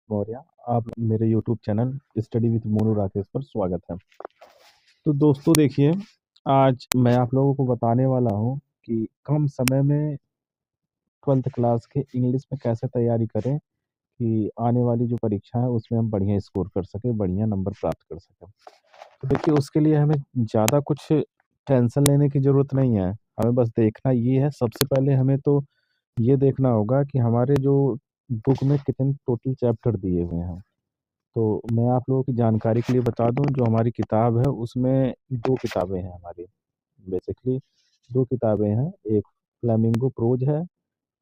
मौर्य। आप मेरे YouTube channel study with Monu Rakesh पर स्वागत है। तो दोस्तों देखिए, आज मैं आप लोगों को बताने वाला हूँ कि कम समय में 12th क्लास के इंग्लिश में कैसे तैयारी करें कि आने वाली जो परीक्षा है उसमें हम बढ़िया स्कोर कर सकें, बढ़िया नंबर प्राप्त कर सकें। तो देखिए, उसके लिए हमें ज़्यादा कुछ टेंशन लेने की ज़रूरत नहीं है। हमें बस देखना ये है, सबसे पहले हमें तो ये देखना होगा कि हमारे जो बुक में कितने टोटल चैप्टर दिए हुए हैं। तो मैं आप लोगों की जानकारी के लिए बता दूं, जो हमारी किताब है उसमें 2 किताबें हैं हमारी। बेसिकली 2 किताबें हैं, एक फ्लेमिंगो प्रोज है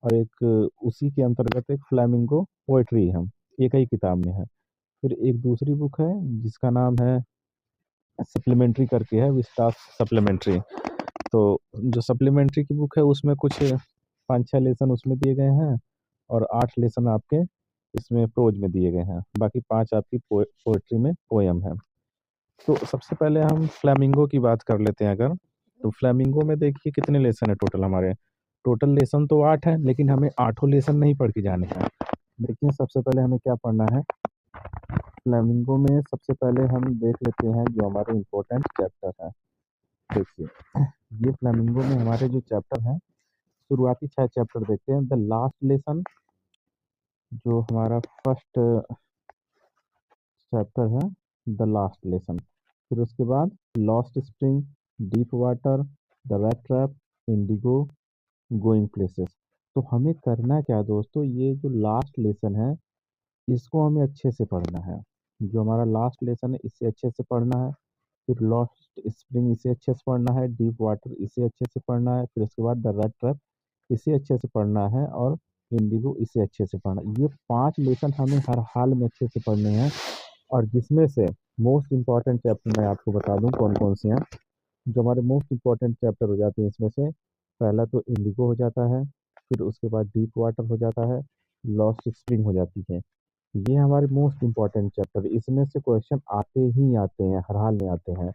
और एक उसी के अंतर्गत एक फ्लेमिंगो पोएट्री है, एक ही किताब में है। फिर एक दूसरी बुक है जिसका नाम है सप्लीमेंट्री करके है, विस्टास सप्लीमेंट्री। तो जो सप्लीमेंट्री की बुक है उसमें कुछ 5-6 लेसन उसमें दिए गए हैं और 8 लेसन आपके इसमें प्रोज में दिए गए हैं। बाकी 5 आपकी पोएट्री में पोयम है। तो सबसे पहले हम फ्लेमिंगो की बात कर लेते हैं अगर। तो फ्लेमिंगो में देखिए कितने लेसन है टोटल हमारे। टोटल लेसन तो 8 है, लेकिन हमें आठों लेसन नहीं पढ़ के जाने हैं। देखिए, सबसे पहले हमें क्या पढ़ना है। फ्लेमिंगो में सबसे पहले हम देख लेते हैं जो हमारे इम्पोर्टेंट चैप्टर है। देखिए, ये फ्लेमिंगो में हमारे जो चैप्टर हैं, शुरुआती 6 चैप्टर देखते हैं। द लास्ट लेसन जो हमारा फर्स्ट चैप्टर है, द लास्ट लेसन। फिर उसके बाद lost spring, deep water, the rat trap, Indigo, going places. तो हमें करना क्या है दोस्तों, ये जो लास्ट लेसन है इसको हमें अच्छे से पढ़ना है। जो हमारा लास्ट लेसन है इसे अच्छे से पढ़ना है। फिर लॉस्ट स्प्रिंग इसे अच्छे से पढ़ना है, डीप वाटर इसे अच्छे से पढ़ना है, फिर उसके बाद द रेड ट्रैप इसे अच्छे से पढ़ना है और इंडिगो इसे अच्छे से पढ़ना है। ये 5 लेसन हमें हर हाल में अच्छे से पढ़ने हैं। और जिसमें से मोस्ट इम्पॉर्टेंट चैप्टर मैं आपको बता दूं कौन कौन से हैं। जो हमारे मोस्ट इम्पॉर्टेंट चैप्टर हो जाते हैं इसमें से, पहला तो इंडिगो हो जाता है, फिर उसके बाद डीप वाटर हो जाता है, लॉस्ट स्प्रिंग हो जाती है। ये हमारे मोस्ट इम्पॉर्टेंट चैप्टर, इसमें से क्वेश्चन आते ही आते हैं, हर हाल में आते हैं।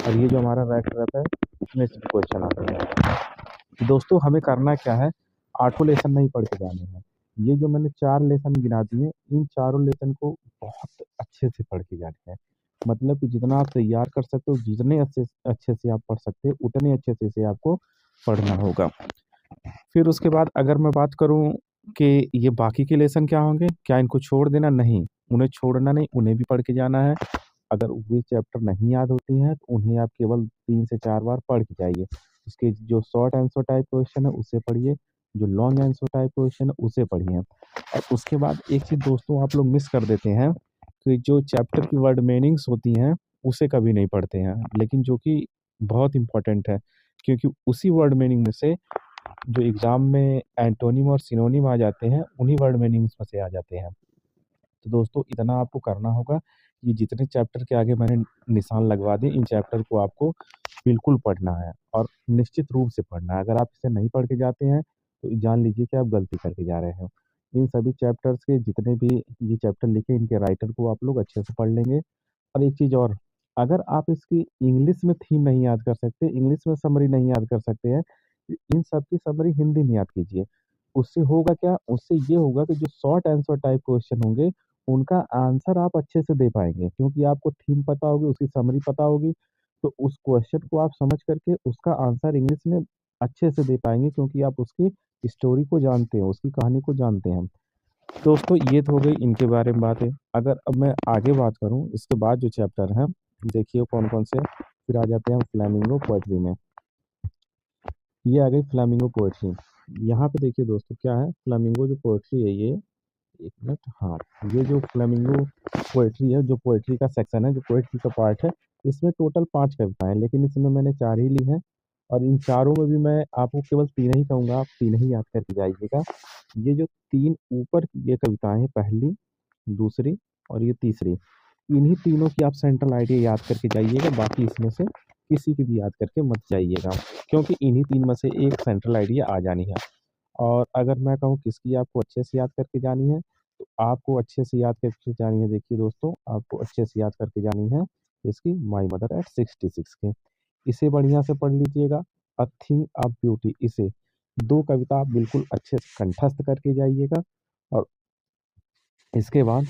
और ये जो हमारा रैट ट्रैप है इसमें से भी क्वेश्चन आते हैं। दोस्तों हमें करना क्या है, आठों लेसन नहीं पढ़ के जाने हैं। ये जो मैंने 4 लेसन गिना दिए, इन चारों लेसन को बहुत अच्छे से पढ़ के जाने हैं। मतलब कि जितना आप तैयार कर सकते हो, जितने अच्छे अच्छे से आप पढ़ सकते हो, उतने अच्छे से इसे आपको पढ़ना होगा। फिर उसके बाद अगर मैं बात करूं कि ये बाकी के लेसन क्या होंगे, क्या इनको छोड़ देना? नहीं, उन्हें छोड़ना नहीं, उन्हें भी पढ़ के जाना है। अगर वे चैप्टर नहीं याद होती हैं तो उन्हें आप केवल 3 से 4 बार पढ़ के जाइए। उसके जो शॉर्ट आंसर टाइप क्वेश्चन है उसे पढ़िए, जो लॉन्ग आंसर टाइप क्वेश्चन है उसे पढ़िए। और उसके बाद एक चीज़ दोस्तों आप लोग मिस कर देते हैं कि जो चैप्टर की वर्ड मीनिंग्स होती हैं उसे कभी नहीं पढ़ते हैं, लेकिन जो कि बहुत इंपॉर्टेंट है, क्योंकि उसी वर्ड मीनिंग में से जो एग्जाम में एंटोनिम और सिनोनिम आ जाते हैं उन्हीं वर्ड मीनिंग्स में से आ जाते हैं। तो दोस्तों इतना आपको करना होगा। ये जितने चैप्टर के आगे मैंने निशान लगवा दिए, इन चैप्टर को आपको बिल्कुल पढ़ना है और निश्चित रूप से पढ़ना है। अगर आप इसे नहीं पढ़ के जाते हैं तो जान लीजिए कि आप गलती करके जा रहे हो। इन सभी चैप्टर्स के जितने भी ये चैप्टर लिखे, इनके राइटर को आप लोग अच्छे से पढ़ लेंगे। और एक चीज़ और, अगर आप इसकी इंग्लिश में थीम नहीं याद कर सकते, इंग्लिश में समरी नहीं याद कर सकते हैं, तो इन सब की समरी हिंदी में याद कीजिए। उससे होगा क्या, उससे ये होगा कि जो शॉर्ट आंसर टाइप क्वेश्चन होंगे उनका आंसर आप अच्छे से दे पाएंगे, क्योंकि आपको थीम पता होगी, उसकी समरी पता होगी। तो उस क्वेश्चन को आप समझ करके उसका आंसर इंग्लिश में अच्छे से दे पाएंगे, क्योंकि आप उसकी स्टोरी को जानते हैं, उसकी कहानी को जानते हैं। दोस्तों ये तो हो गई इनके बारे में बातें। अगर अब मैं आगे बात करूं, इसके बाद जो चैप्टर हैं देखिए कौन कौन से। फिर आ जाते हैं फ्लैमिंगो पोएट्री में। ये आ गई फ्लैमिंगो पोएट्री। यहाँ पे देखिए दोस्तों क्या है, फ्लैमिंगो जो पोएट्री है ये, एक मिनट, हाँ, ये जो फ्लेमिंगो पोएट्री है, जो पोएट्री का सेक्शन है, जो पोएट्री का पार्ट है, इसमें टोटल 5 कविताएं हैं, लेकिन इसमें मैंने 4 ही ली हैं। और इन चारों में भी मैं आपको केवल 3 ही कहूँगा, आप 3 ही याद करके जाइएगा। ये जो 3 ऊपर की ये कविताएं हैं, पहली, दूसरी और ये तीसरी, इन्हीं तीनों की आप सेंट्रल आइडिया याद करके जाइएगा। बाकी इसमें से किसी की भी याद करके मत जाइएगा, क्योंकि इन्हीं 3 में से एक सेंट्रल आइडिया आ जानी है। और अगर मैं कहूँ किसकी आपको अच्छे से याद करके जानी है, तो आपको अच्छे से याद करके जानी है, देखिए दोस्तों, आपको अच्छे से याद करके जानी है इसकी माई मदर एट 66 की। इसे बढ़िया से पढ़ लीजिएगा। अ थिंग ऑफ ब्यूटी, इसे 2 कविता आप बिल्कुल अच्छे से कंठस्थ करके जाइएगा। और इसके बाद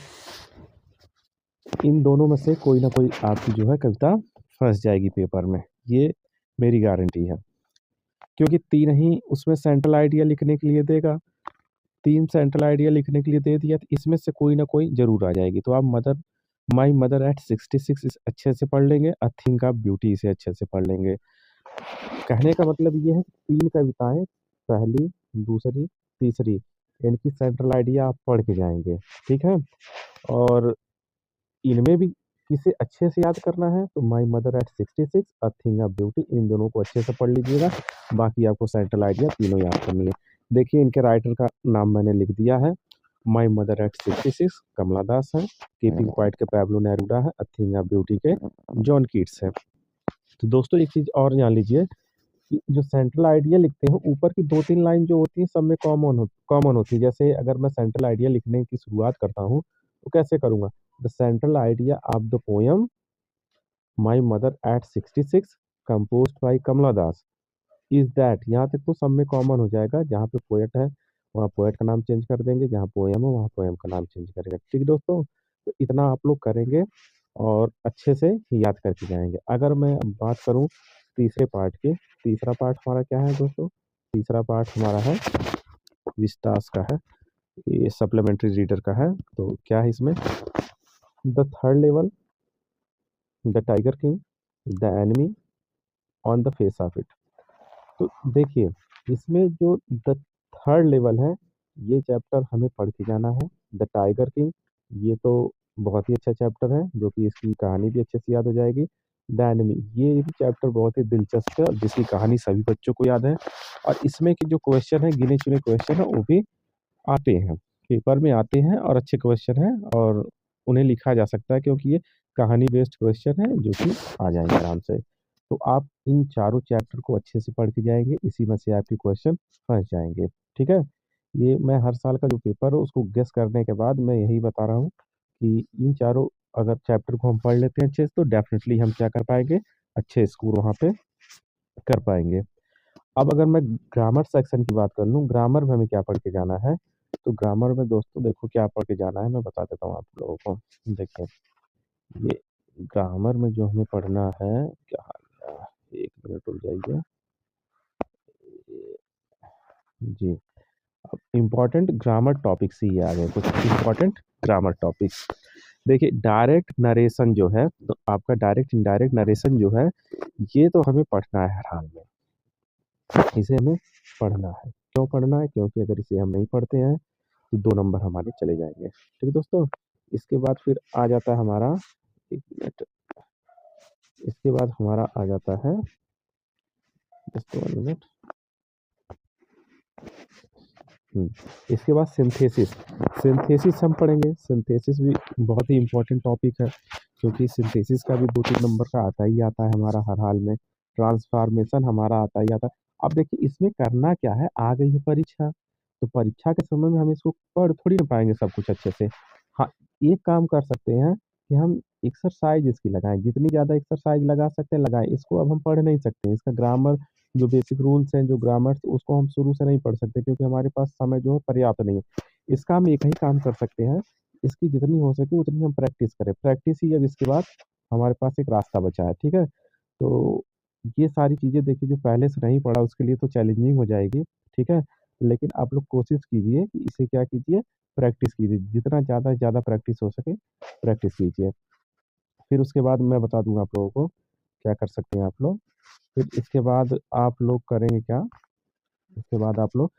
इन दोनों में से कोई ना कोई आपकी जो है कविता फंस जाएगी पेपर में, ये मेरी गारंटी है। क्योंकि 3 ही उसमें सेंट्रल आइडिया लिखने के लिए देगा, 3 सेंट्रल आइडिया लिखने के लिए दे दिया, तो इसमें से कोई ना कोई ज़रूर आ जाएगी। तो आप माई मदर एट 66 इस अच्छे से पढ़ लेंगे, अ थिंक ऑफ ब्यूटी इसे अच्छे से पढ़ लेंगे। कहने का मतलब ये है कि 3 कविताएँ, पहली, दूसरी, तीसरी, इनकी सेंट्रल आइडिया आप पढ़ के जाएँगे, ठीक है? और इनमें भी किसे अच्छे से याद करना है तो my mother at 66, a thing of beauty, इन दोनों को अच्छे से पढ़ लीजिएगा। बाकी आपको सेंट्रल आइडिया तीनों याद करनी है। देखिए इनके राइटर का नाम मैंने लिख दिया है। माई मदर एट 66 कमला दास है, कीपिंग क्वाइट के पैब्लो नेरुडा है, अ थिंग ऑफ ब्यूटी के जॉन कीट्स है। तो दोस्तों एक चीज़ और जान लीजिए कि जो सेंट्रल आइडिया लिखते हैं ऊपर की 2-3 लाइन जो होती है सब में कॉमन होती है। जैसे अगर मैं सेंट्रल आइडिया लिखने की शुरुआत करता हूँ तो कैसे करूँगा? The central idea of the poem my mother at 66 composed by Kamala Das is that, यहाँ तक तो सब में कॉमन हो जाएगा। जहाँ पे पोएट है वहाँ पोएट का नाम चेंज कर देंगे, जहाँ पोएम है वहाँ पोएम का नाम चेंज करेंगे। ठीक है दोस्तों? तो इतना आप लोग करेंगे और अच्छे से याद करके जाएँगे। अगर मैं अब बात करूँ तीसरे पार्ट की, तीसरा पार्ट हमारा क्या है दोस्तों? तीसरा पार्ट हमारा है विस्तास का है, ये सप्लीमेंट्री रीडर का है। तो क्या है इसमें? The third level, the tiger king, the enemy on the face of it. तो देखिए, इसमें जो द थर्ड लेवल है, ये चैप्टर हमें पढ़ के जाना है। द टाइगर किंग, ये तो बहुत ही अच्छा चैप्टर है, जो कि इसकी कहानी भी अच्छे से याद हो जाएगी। द एनिमी, ये भी चैप्टर बहुत ही दिलचस्प है और जिसकी कहानी सभी बच्चों को याद है। और इसमें के जो क्वेश्चन है, गिने-चुने क्वेश्चन है, वो भी आते हैं, पेपर में आते हैं और अच्छे क्वेश्चन हैं और उन्हें लिखा जा सकता है क्योंकि ये कहानी बेस्ड क्वेश्चन है जो कि आ जाएँगे आराम से। तो आप इन चारों चैप्टर को अच्छे से पढ़ के जाएँगे, इसी में से आपके क्वेश्चन फँस जाएँगे, ठीक है? ये मैं हर साल का जो पेपर है उसको गेस करने के बाद मैं यही बता रहा हूँ कि इन चारों अगर चैप्टर को हम पढ़ लेते हैं अच्छे से तो डेफ़िनिटली हम क्या कर पाएँगे, अच्छे स्कोर वहाँ पे कर पाएँगे। अब अगर मैं ग्रामर सेक्शन की बात कर लूँ, ग्रामर में हमें क्या पढ़ के जाना है? तो ग्रामर में दोस्तों देखो क्या पढ़ के जाना है, मैं बता देता हूँ आप लोगों को। देखिए, ये ग्रामर में जो हमें पढ़ना है, क्या आ गया? 1 मिनट रुक जाइए। जी, अब इम्पोर्टेंट ग्रामर टॉपिक्स ही आ गए, कुछ इम्पोर्टेंट ग्रामर टॉपिक्स। देखिए, डायरेक्ट नरेशन जो है, तो आपका डायरेक्ट इनडायरेक्ट नरेशन जो है, ये तो हमें पढ़ना है हर हाल में। इसे हमें पढ़ना है। क्यों पढ़ना है? क्योंकि अगर इसे हम नहीं पढ़ते हैं तो 2 नंबर हमारे चले जाएँगे। ठीक है दोस्तों? इसके बाद फिर आ जाता है हमारा 1 मिनट, इसके बाद हमारा आ जाता है जस्ट 1 मिनट। हुँ, इसके बाद सिंथेसिस। सिंथेसिस हम पढ़ेंगे। सिंथेसिस भी बहुत ही इम्पोर्टेंट टॉपिक है, क्योंकि सिंथेसिस का भी 2-3 नंबर का आता ही आता है हमारा हर हाल में। ट्रांसफ़ॉर्मेशन हमारा आता ही आता है। अब देखिए इसमें करना क्या है, आ गई है परीक्षा, तो परीक्षा के समय में हम इसको पढ़ थोड़ी ना पाएँगे सब कुछ अच्छे से। हाँ, एक काम कर सकते हैं कि हम एक्सरसाइज़ इसकी लगाएँ, जितनी ज़्यादा एक्सरसाइज़ लगा सकते हैं लगाएँ। इसको अब हम पढ़ नहीं सकते हैं, इसका ग्रामर जो बेसिक रूल्स हैं, जो ग्रामर्स उसको हम शुरू से नहीं पढ़ सकते क्योंकि हमारे पास समय जो है पर्याप्त नहीं है। इसका हम एक ही काम कर सकते हैं, इसकी जितनी हो सके उतनी हम प्रैक्टिस करें। प्रैक्टिस ही अब इसके बाद हमारे पास एक रास्ता बचा है, ठीक है? तो ये सारी चीज़ें देखिए जो पहले से नहीं पढ़ा उसके लिए तो चैलेंजिंग हो जाएगी, ठीक है? लेकिन आप लोग कोशिश कीजिए कि इसे क्या कीजिए, प्रैक्टिस कीजिए। जितना ज़्यादा से ज़्यादा प्रैक्टिस हो सके, प्रैक्टिस कीजिए। फिर उसके बाद मैं बता दूँगा आप लोगों को, क्या कर सकते हैं आप लोग। फिर इसके बाद आप लोग करेंगे क्या, उसके बाद आप लोग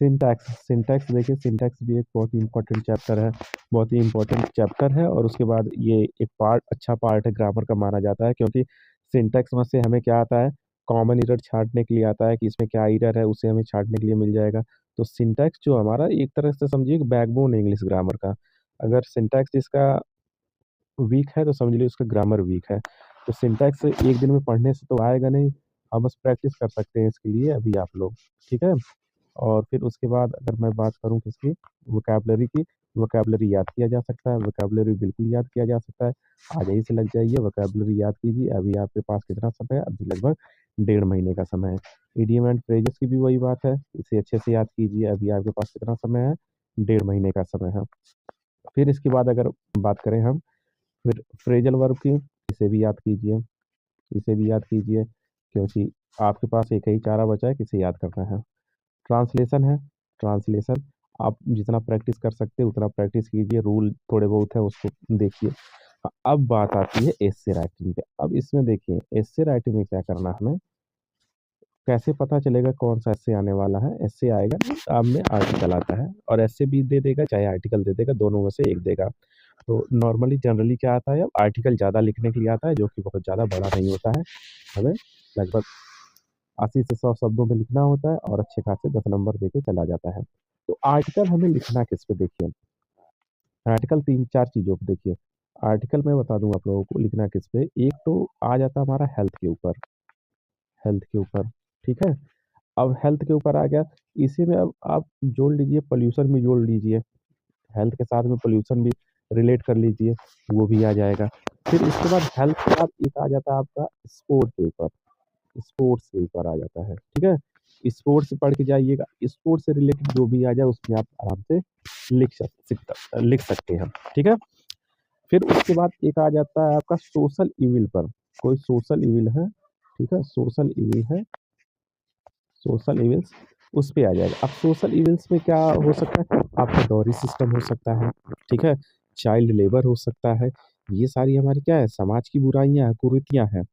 सिंटैक्स सिंटैक्स देखिए, सिंटैक्स भी एक बहुत ही इम्पोर्टेंट चैप्टर है, बहुत ही इम्पोर्टेंट चैप्टर है और उसके बाद ये एक अच्छा पार्ट है ग्रामर का माना जाता है क्योंकि सिंटैक्स में से हमें क्या आता है, कॉमन एरर छाँटने के लिए आता है कि इसमें क्या एरर है, उसे हमें छाँटने के लिए मिल जाएगा। तो सिंटैक्स जो हमारा एक तरह से समझिए कि बैकबोन है इंग्लिश ग्रामर का। अगर सिंटैक्स इसका वीक है तो समझ लीजिए उसका ग्रामर वीक है। तो सिंटैक्स एक दिन में पढ़ने से तो आएगा नहीं, आप बस प्रैक्टिस कर सकते हैं इसके लिए अभी आप लोग, ठीक है? और फिर उसके बाद अगर मैं बात करूँ किसकी, वोकैब्युलरी की, वोकैब्युलरी याद किया जा सकता है, वोकैब्युलरी बिल्कुल याद किया जा सकता है। आज ही से लग जाइए, वोकैब्युलरी याद कीजिए, अभी आपके पास कितना समय है? अभी लगभग 1.5 महीने का समय है। इडियम एंड फ्रेजेस की भी वही बात है, इसे अच्छे से याद कीजिए, अभी आपके पास कितना समय है? 1.5 महीने का समय है। फिर इसके बाद अगर बात करें हम फिर फ्रेजल वर्ब की, इसे भी याद कीजिए, इसे भी याद कीजिए, क्योंकि आपके पास एक ही चारा बचा है, किसे याद करना है। ट्रांसलेशन है, ट्रांसलेशन आप जितना प्रैक्टिस कर सकते हैं उतना प्रैक्टिस कीजिए, रूल थोड़े बहुत है उसको देखिए। अब बात आती है एस्से राइटिंग पे। अब इसमें देखिए एस्से राइटिंग में क्या करना है हमें, कैसे पता चलेगा कौन सा एस्से आने वाला है। एस्से आएगा आप में आर्टिकल आता है, और एस्से भी दे देगा चाहे आर्टिकल दे देगा, दोनों में से एक देगा। तो नॉर्मली जनरली क्या आता है, अब आर्टिकल ज़्यादा लिखने के लिए आता है, जो कि बहुत ज़्यादा बड़ा नहीं होता है। हमें लगभग 80 से 100 शब्दों में लिखना होता है, और अच्छे खासे 10 नंबर देके चला जाता है। तो आर्टिकल हमें लिखना किस पे, देखिए आर्टिकल 3-4 चीज़ों पे देखिए। आर्टिकल मैं बता दूँ आप लोगों को लिखना किस पे, एक तो आ जाता है हमारा हेल्थ के ऊपर, हेल्थ के ऊपर, ठीक है? अब हेल्थ के ऊपर आ गया, इसी में अब आप जोड़ लीजिए, पॉल्यूशन भी जोड़ लीजिए, हेल्थ के साथ में पॉल्यूशन भी रिलेट कर लीजिए, वो भी आ जाएगा। फिर इसके बाद हेल्थ के बाद एक आ जाता है आपका स्पोर्ट के ऊपर, स्पोर्ट्स के ऊपर आ जाता है, ठीक है? स्पोर्ट्स पढ़ के जाइएगा, स्पोर्ट्स से रिलेटेड जो भी आ जाए उसमें आप आराम से लिख सकते हैं, ठीक है? फिर उसके बाद एक आ जाता है आपका सोशल इविल पर, कोई सोशल इविल है, ठीक है? सोशल इविल है, सोशल इविल्स उस पे आ जाएगा। अब सोशल इविल्स में क्या हो सकता है, आपका डॉरी सिस्टम हो सकता है, ठीक है? चाइल्ड लेबर हो सकता है, ये सारी हमारी क्या है, समाज की बुराइयां हैं, कुरीतियां हैं।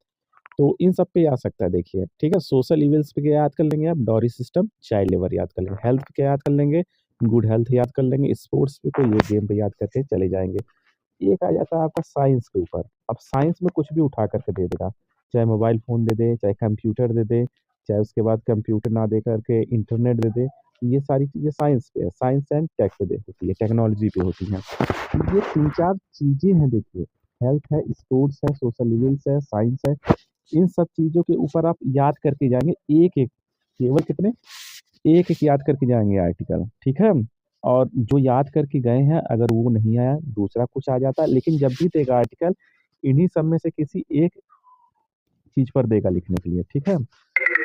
तो इन सब पे आ सकता है, देखिए ठीक है। सोशल इविल्स पे क्या याद कर लेंगे आप, डॉरी सिस्टम, चाइल्ड लेबर याद कर लेंगे। हेल्थ पे क्या याद कर लेंगे, गुड हेल्थ याद कर लेंगे। स्पोर्ट्स पे तो ये गेम पे याद करके चले जाएंगे। एक आ जाता है आपका साइंस के ऊपर। अब साइंस में कुछ भी उठा करके दे देगा, चाहे मोबाइल फ़ोन दे दे, चाहे कंप्यूटर दे दे, चाहे उसके बाद कंप्यूटर ना दे करके इंटरनेट दे दे। ये सारी चीज़ें साइंस पे है, साइंस एंड टेक पे होती है, टेक्नोलॉजी पे होती हैं। ये 3-4 चीज़ें हैं देखिए, हेल्थ है, स्पोर्ट्स है, सोशल इविल्स है, साइंस है। इन सब चीज़ों के ऊपर आप याद करके जाएँगे एक-एक, केवल कितने, एक-एक याद करके जाएँगे आर्टिकल, ठीक है? और जो याद करके गए हैं अगर वो नहीं आया, दूसरा कुछ आ जाता है, लेकिन जब भी देगा आर्टिकल, इन्हीं सब में से किसी एक चीज़ पर देगा लिखने के लिए, ठीक है?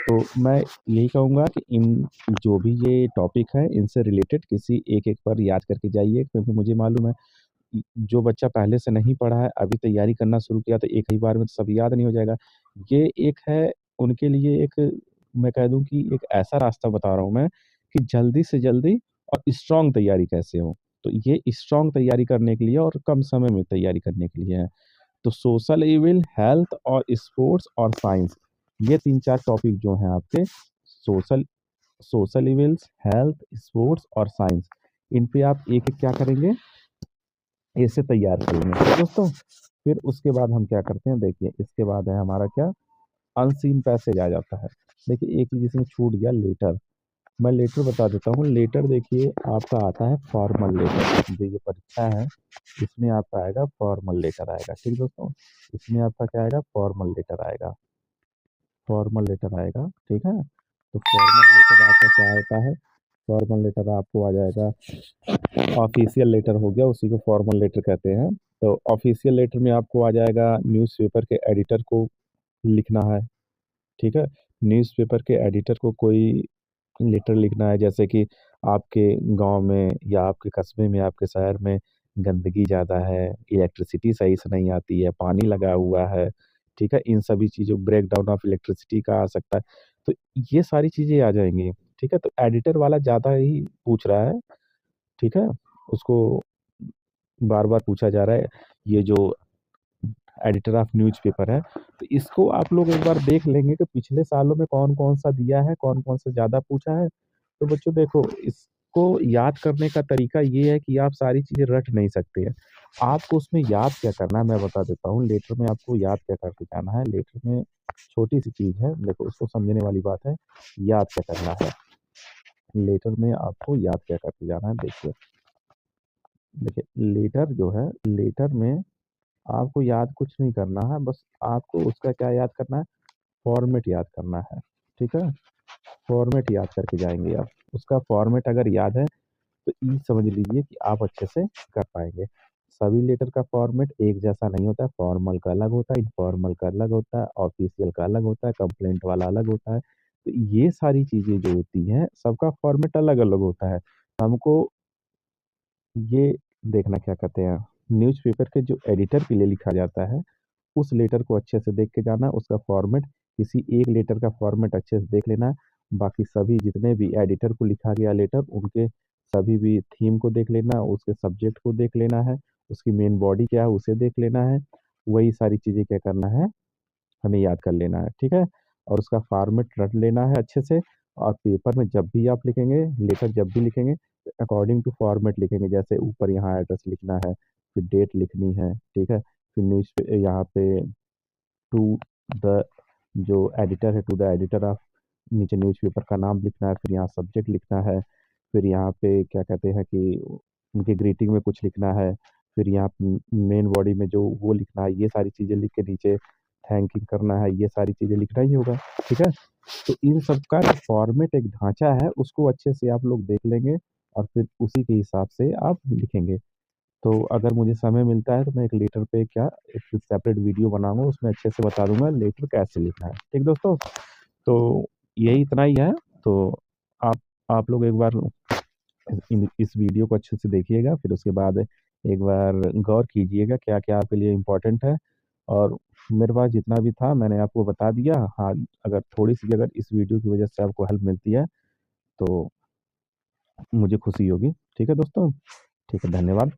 तो मैं यही कहूँगा कि इन जो भी ये टॉपिक है, इनसे रिलेटेड किसी एक-एक पर याद करके जाइए, क्योंकि मुझे मालूम है जो बच्चा पहले से नहीं पढ़ा है, अभी तैयारी करना शुरू किया तो एक ही बार में तो सब याद नहीं हो जाएगा। ये एक है उनके लिए एक, मैं कह दूँ कि एक ऐसा रास्ता बता रहा हूँ मैं कि जल्दी से जल्दी और स्ट्रॉन्ग तैयारी कैसे हो। तो ये स्ट्रॉन्ग तैयारी करने के लिए और कम समय में तैयारी करने के लिए है। तो सोशल इविल, हेल्थ और स्पोर्ट्स और साइंस, ये 3-4 टॉपिक जो हैं आपके, social social evils, health, sports और साइंस, इन पे आप एक-एक क्या करेंगे, ऐसे तैयार करेंगे, ठीक है दोस्तों। फिर उसके बाद हम क्या करते हैं, देखिए इसके बाद है हमारा क्या, अनसीन पैसेज आ जाता है। देखिए एक चीज़ इसमें छूट गया, लेटर। मैं लेटर बता देता हूँ। लेटर देखिए आपका आता है फॉर्मल लेटर, जो ये परीक्षा है इसमें आपका आएगा फॉर्मल लेटर आएगा, ठीक दोस्तों। इसमें आपका क्या आएगा, फॉर्मल लेटर आएगा, फॉर्मल लेटर आएगा, ठीक है। तो फॉर्मल लेटर आपका क्या होता है, फॉर्मल लेटर आपको आ जाएगा, ऑफिशियल लेटर हो गया, उसी को फॉर्मल लेटर कहते हैं। तो ऑफिशियल लेटर में आपको आ जाएगा न्यूज़पेपर के एडिटर को लिखना है, ठीक है। न्यूज़पेपर के एडिटर को कोई लेटर लिखना है, जैसे कि आपके गांव में या आपके कस्बे में, आपके शहर में गंदगी ज़्यादा है, इलेक्ट्रिसिटी सही से नहीं आती है, पानी लगा हुआ है, ठीक है। इन सभी चीज़ों, ब्रेकडाउन ऑफ इलेक्ट्रिसिटी का आ सकता है। तो ये सारी चीज़ें आ जाएंगी, ठीक है। तो एडिटर वाला ज़्यादा ही पूछ रहा है, ठीक है। उसको बार बार पूछा जा रहा है, ये जो एडिटर ऑफ न्यूज़पेपर है। तो इसको आप लोग एक बार देख लेंगे कि पिछले सालों में कौन कौन सा दिया है, कौन कौन सा ज़्यादा पूछा है। तो बच्चों देखो, इसको याद करने का तरीका ये है कि आप सारी चीज़ें रट नहीं सकते हैं। आपको उसमें याद क्या करना है मैं बता देता हूँ। लेटर में आपको याद क्या करके जाना है, लेटर में छोटी सी चीज़ है, देखो उसको समझने वाली बात है। याद क्या करना है, लेटर में आपको याद क्या करके जाना है, देखिए। देखिए लेटर जो है, लेटर में आपको याद कुछ नहीं करना है, बस आपको उसका क्या याद करना है, फॉर्मेट याद करना है, ठीक है। फॉर्मेट याद करके जाएंगे आप, उसका फॉर्मेट अगर याद है तो ये समझ लीजिए कि आप अच्छे से कर पाएंगे। सभी लेटर का फॉर्मेट एक जैसा नहीं होता है, फॉर्मल का अलग होता है, इनफॉर्मल का अलग होता है, ऑफिशियल का अलग होता है, कंप्लेंट वाला अलग होता है। तो ये सारी चीज़ें जो होती हैं, सबका फॉर्मेट अलग अलग होता है। हमको ये देखना क्या कहते हैं, न्यूज़पेपर के जो एडिटर के लिए लिखा जाता है, उस लेटर को अच्छे से देख के जाना, उसका फॉर्मेट, किसी एक लेटर का फॉर्मेट अच्छे से देख लेना। बाकी सभी जितने भी एडिटर को लिखा गया लेटर, उनके सभी भी थीम को देख लेना, उसके सब्जेक्ट को देख लेना है, उसकी मेन बॉडी क्या है उसे देख लेना है। वही सारी चीज़ें क्या करना है, हमें याद कर लेना है, ठीक है। और उसका फॉर्मेट रट लेना है अच्छे से। और पेपर में जब भी आप लिखेंगे, लेटर जब भी लिखेंगे, अकॉर्डिंग टू फॉर्मेट लिखेंगे। जैसे ऊपर यहाँ एड्रेस लिखना है, फिर डेट लिखनी है, ठीक है। फिर न्यूज पे यहाँ पे टू द जो एडिटर है, टू द एडिटर ऑफ, नीचे न्यूज़पेपर का नाम लिखना है, फिर यहाँ सब्जेक्ट लिखना है, फिर यहाँ पे क्या कहते हैं कि उनके ग्रीटिंग में कुछ लिखना है, फिर यहाँ मेन बॉडी में जो वो लिखना है, ये सारी चीज़ें लिख के नीचे थैंकिंग करना है, ये सारी चीज़ें लिखना ही होगा, ठीक है। तो इन सब का जो फॉर्मेट एक ढांचा है, उसको अच्छे से आप लोग देख लेंगे और फिर उसी के हिसाब से आप लिखेंगे। तो अगर मुझे समय मिलता है तो मैं एक लेटर पे क्या एक सेपरेट वीडियो बनाऊंगा, उसमें अच्छे से बता दूंगा लेटर कैसे लिखना है, ठीक दोस्तों। तो यही इतना ही है। तो आप आप लोग एक बार इस वीडियो को अच्छे से देखिएगा, फिर उसके बाद एक बार गौर कीजिएगा क्या क्या आपके लिए इम्पोर्टेंट है। और मेरे पास जितना भी था मैंने आपको बता दिया। हाँ, अगर थोड़ी सी भी अगर इस वीडियो की वजह से आपको हेल्प मिलती है तो मुझे खुशी होगी, ठीक है दोस्तों। ठीक है, धन्यवाद।